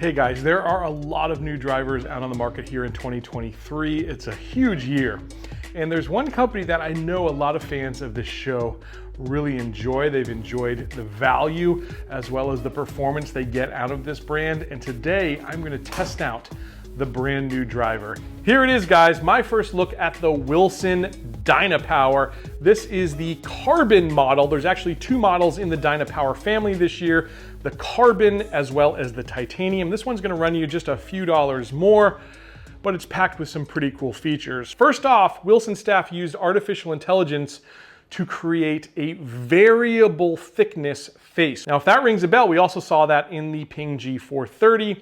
Hey guys, there are a lot of new drivers out on the market here in 2023. It's a huge year. And there's one company that I know a lot of fans of this show really enjoy. They've enjoyed the value as well as the performance they get out of this brand. And today I'm going to test out the brand new driver. Here it is, guys, my first look at the Wilson Dynapower. This is the carbon model. There's actually two models in the Dynapower family this year, the carbon as well as the titanium. This one's gonna run you just a few dollars more, but it's packed with some pretty cool features. First off, Wilson staff used artificial intelligence to create a variable thickness face. Now, if that rings a bell, we also saw that in the Ping G430.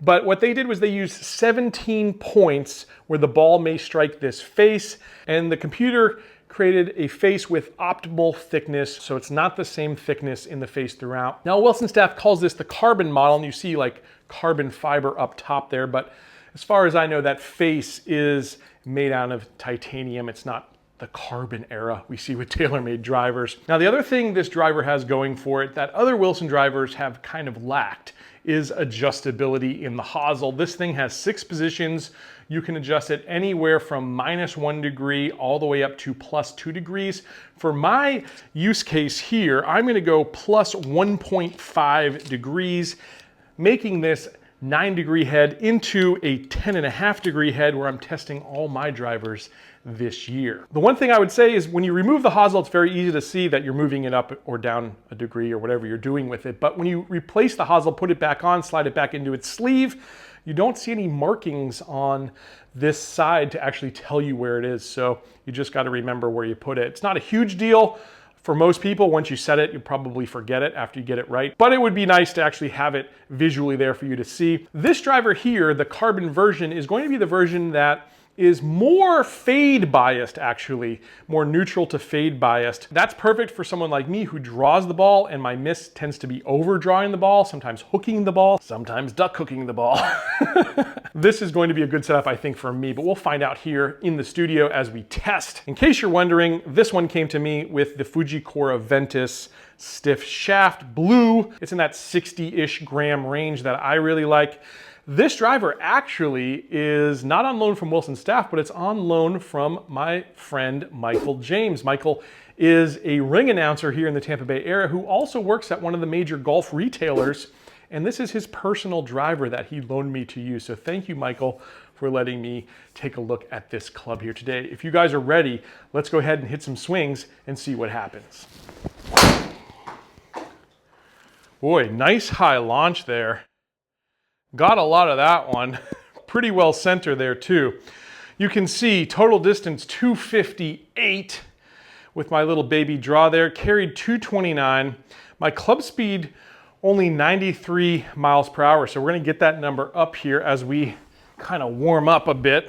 But what they did was they used 17 points where the ball may strike this face, and the computer created a face with optimal thickness, so it's not the same thickness in the face throughout. Now, Wilson staff calls this the carbon model, and you see like carbon fiber up top there, but as far as I know, that face is made out of titanium. It's not the carbon era we see with tailor-made drivers. Now, the other thing this driver has going for it that other Wilson drivers have kind of lacked is adjustability in the hosel. This thing has 6 positions. You can adjust it anywhere from -1 degree all the way up to +2 degrees. For my use case here, I'm gonna go +1.5 degrees, making this 9-degree head into a 10.5-degree head where I'm testing all my drivers this year. The one thing I would say is when you remove the hosel, it's very easy to see that you're moving it up or down a degree or whatever you're doing with it. But when you replace the hosel, put it back on, slide it back into its sleeve, you don't see any markings on this side to actually tell you where it is. So you just got to remember where you put it. It's not a huge deal. For most people, once you set it, you'll probably forget it after you get it right. But it would be nice to actually have it visually there for you to see. This driver here, the carbon version, is going to be the version that is more fade biased, actually, more neutral to fade biased. That's perfect for someone like me who draws the ball, and my miss tends to be over drawing the ball, sometimes hooking the ball, sometimes duck hooking the ball. This is going to be a good setup, I think, for me, but we'll find out here in the studio as we test. In case you're wondering, this one came to me with the Fujikura Ventus stiff shaft blue. It's in that 60-ish gram range that I really like. This driver actually is not on loan from Wilson staff, but it's on loan from my friend Michael James. Michael is a ring announcer here in the Tampa Bay area who also works at one of the major golf retailers, and this is his personal driver that he loaned me to use. So thank you, Michael, for letting me take a look at this club here today. If you guys are ready, let's go ahead and hit some swings and see what happens. Boy, nice high launch there. Got a lot of that one. Pretty well center there too. You can see total distance 258 with my little baby draw there. Carried 229. My club speed only 93 miles per hour. So we're gonna get that number up here as we kind of warm up a bit.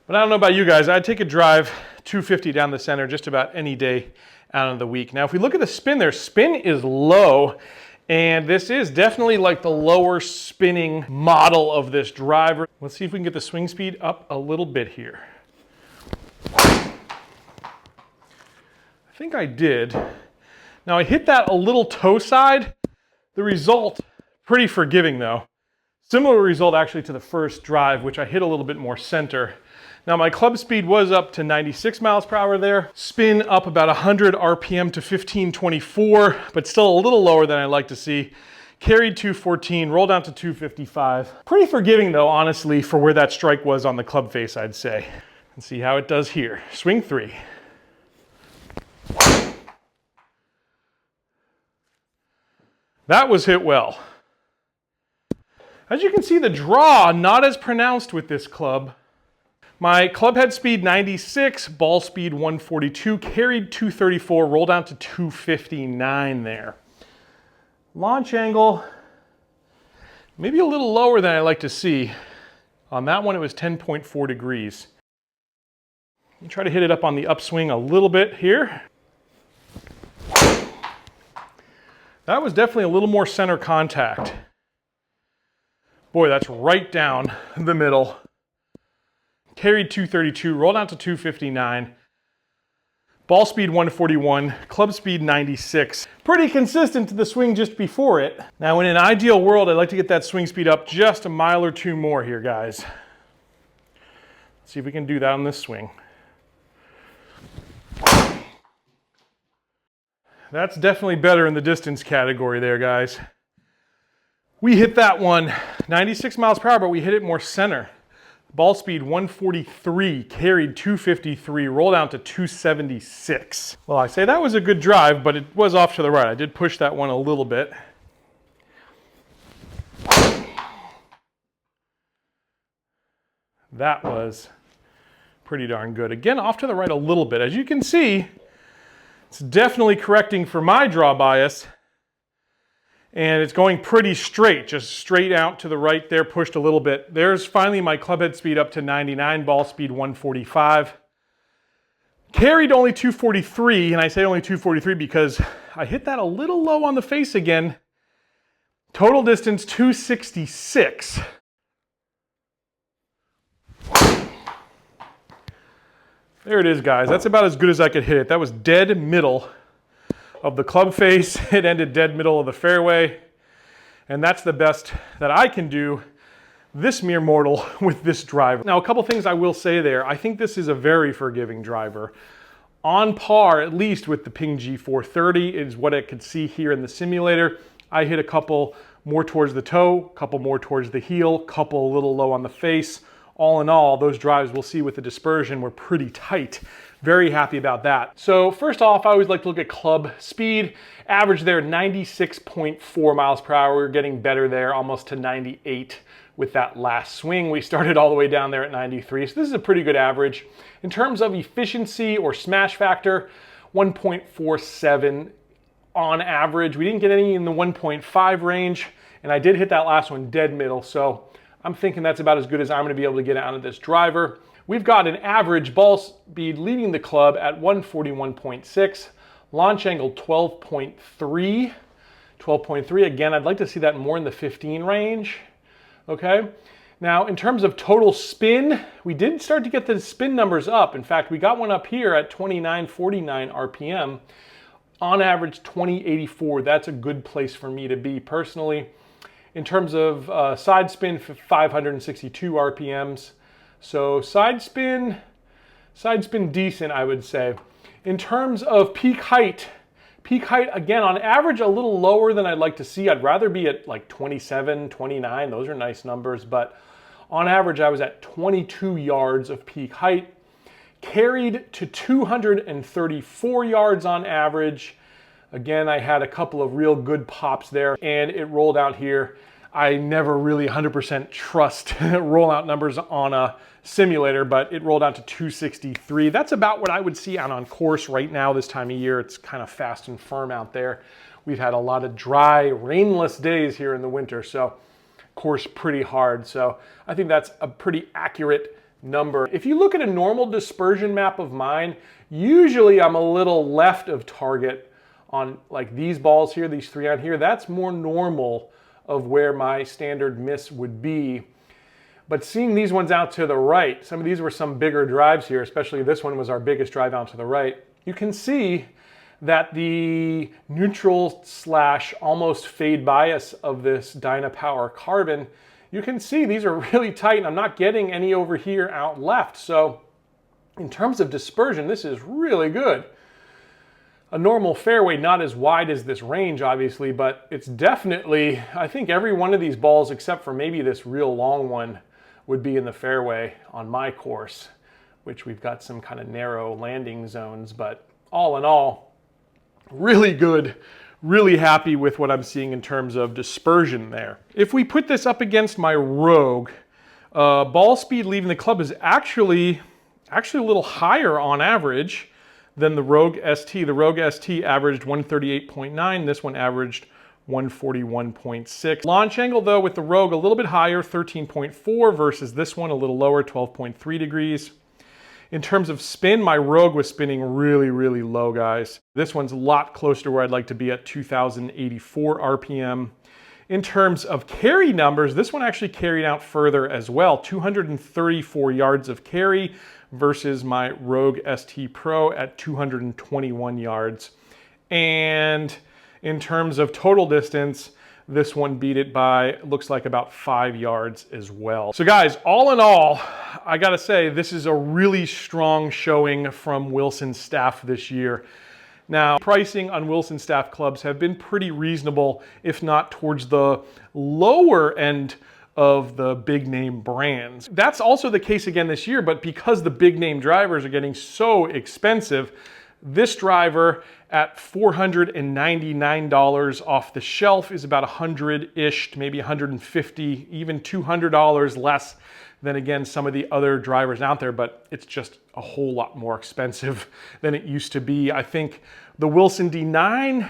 But I don't know about you guys, I'd take a drive 250 down the center just about any day out of the week. Now, if we look at the spin there, spin is low. And this is definitely like the lower spinning model of this driver. Let's see if we can get the swing speed up a little bit here. I think I did. Now I hit that a little toe side. The result, pretty forgiving though. Similar result actually to the first drive, which I hit a little bit more center. Now my club speed was up to 96 miles per hour there. Spin up about 100 RPM to 1524, but still a little lower than I like to see. Carried 214, rolled down to 255. Pretty forgiving though, honestly, for where that strike was on the club face, I'd say. Let's see how it does here. Swing 3. That was hit well. As you can see, the draw not as pronounced with this club. My club head speed 96, ball speed 142, carried 234, rolled down to 259 there. Launch angle, maybe a little lower than I like to see. On that one, it was 10.4 degrees. Let me try to hit it up on the upswing a little bit here. That was definitely a little more center contact. Boy, that's right down the middle. Carried 232, rolled out to 259. Ball speed 141, club speed 96. Pretty consistent to the swing just before it. Now in an ideal world, I'd like to get that swing speed up just a mile or two more here, guys. Let's see if we can do that on this swing. That's definitely better in the distance category there, guys. We hit that one 96 miles per hour, but we hit it more center. Ball speed 143, carried 253, rolled out to 276. Well, I say that was a good drive, but it was off to the right. I did push that one a little bit. That was pretty darn good. Again, off to the right a little bit. As you can see, it's definitely correcting for my draw bias. And it's going pretty straight, just straight out to the right there, pushed a little bit. There's finally my club head speed up to 99, ball speed 145. Carried only 243, and I say only 243 because I hit that a little low on the face again. Total distance 266. There it is, guys. That's about as good as I could hit it. That was dead middle of the club face. It ended dead middle of the fairway. And that's the best that I can do this mere mortal with this driver. Now, a couple things I will say there. I think this is a very forgiving driver. On par, at least, with the Ping G430 is what I could see here in the simulator. I hit a couple more towards the toe, a couple more towards the heel, couple a little low on the face. All in all, those drives we'll see with the dispersion were pretty tight. Very happy about that. So first off, I always like to look at club speed. Average there, 96.4 miles per hour. We're getting better there, almost to 98 with that last swing. We started all the way down there at 93, so this is a pretty good average. In terms of efficiency or smash factor, 1.47 on average. We didn't get any in the 1.5 range, and I did hit that last one dead middle, so I'm thinking that's about as good as I'm going to be able to get out of this driver. We've got an average ball speed leaving the club at 141.6, launch angle 12.3. 12.3, again, I'd like to see that more in the 15 range, okay? Now, in terms of total spin, we did start to get the spin numbers up. In fact, we got one up here at 2949 RPM. On average, 2084. That's a good place for me to be personally. In terms of side spin, 562 RPMs. So side spin decent, I would say. In terms of peak height, again, on average, a little lower than I'd like to see. I'd rather be at like 27, 29. Those are nice numbers, but on average, I was at 22 yards of peak height. Carried to 234 yards on average. Again, I had a couple of real good pops there, and it rolled out here. I never really 100% trust rollout numbers on a simulator, but it rolled out to 263. That's about what I would see out on course right now this time of year. It's kind of fast and firm out there. We've had a lot of dry, rainless days here in the winter, so course pretty hard. So I think that's a pretty accurate number. If you look at a normal dispersion map of mine, usually I'm a little left of target on like these balls here, these three on here. That's more normal of where my standard miss would be. But seeing these ones out to the right, some of these were some bigger drives here, especially this one was our biggest drive out to the right. You can see that the neutral slash almost fade bias of this Dynapower Carbon, you can see these are really tight and I'm not getting any over here out left. So in terms of dispersion, this is really good. A normal fairway, not as wide as this range, obviously, but it's definitely, I think every one of these balls, except for maybe this real long one, would be in the fairway on my course, which we've got some kind of narrow landing zones, but all in all, really good, really happy with what I'm seeing in terms of dispersion there. If we put this up against my Rogue, ball speed leaving the club is actually a little higher on average than the Rogue ST. The Rogue ST averaged 138.9. This one averaged 141.6. Launch angle, though, with the Rogue a little bit higher, 13.4 versus this one a little lower, 12.3 degrees. In terms of spin, my Rogue was spinning really, really low, guys. This one's a lot closer to where I'd like to be at 2,084 RPM. In terms of carry numbers, this one actually carried out further as well, 234 yards of carry versus my Rogue ST Pro at 221 yards. And in terms of total distance, this one beat it by, looks like about 5 yards as well. So guys, all in all, I gotta say, this is a really strong showing from Wilson staff this year. Now, pricing on Wilson staff clubs have been pretty reasonable, if not towards the lower end of the big name brands. That's also the case again this year, but because the big name drivers are getting so expensive, this driver at $499 off the shelf is about 100-ish, maybe 150, even $200 less than, again, some of the other drivers out there, but it's just a whole lot more expensive than it used to be. I think the Wilson D9,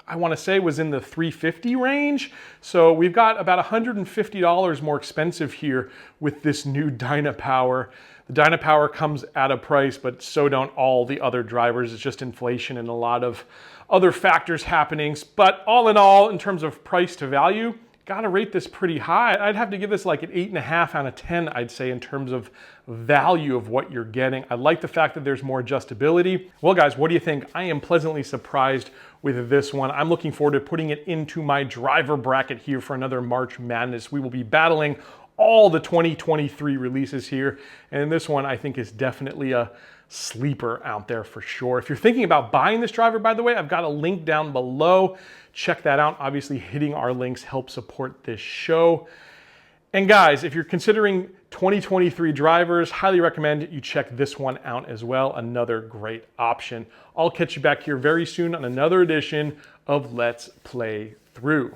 I want to say, was in the $350 range. So we've got about $150 more expensive here with this new Dynapower. The Dynapower comes at a price, but so don't all the other drivers. It's just inflation and a lot of other factors happening. But all in all, in terms of price to value, gotta rate this pretty high. I'd have to give this like an 8.5 out of 10, I'd say, in terms of value of what you're getting. I like the fact that there's more adjustability. Well, guys, what do you think? I am pleasantly surprised with this one. I'm looking forward to putting it into my driver bracket here for another March Madness. We will be battling all the 2023 releases here, and this one I think is definitely a sleeper out there for sure. If you're thinking about buying this driver, by the way, I've got a link down below. Check that out. Obviously, hitting our links helps support this show. And guys, if you're considering 2023 drivers, highly recommend you check this one out as well. Another great option. I'll catch you back here very soon on another edition of Let's Play Through.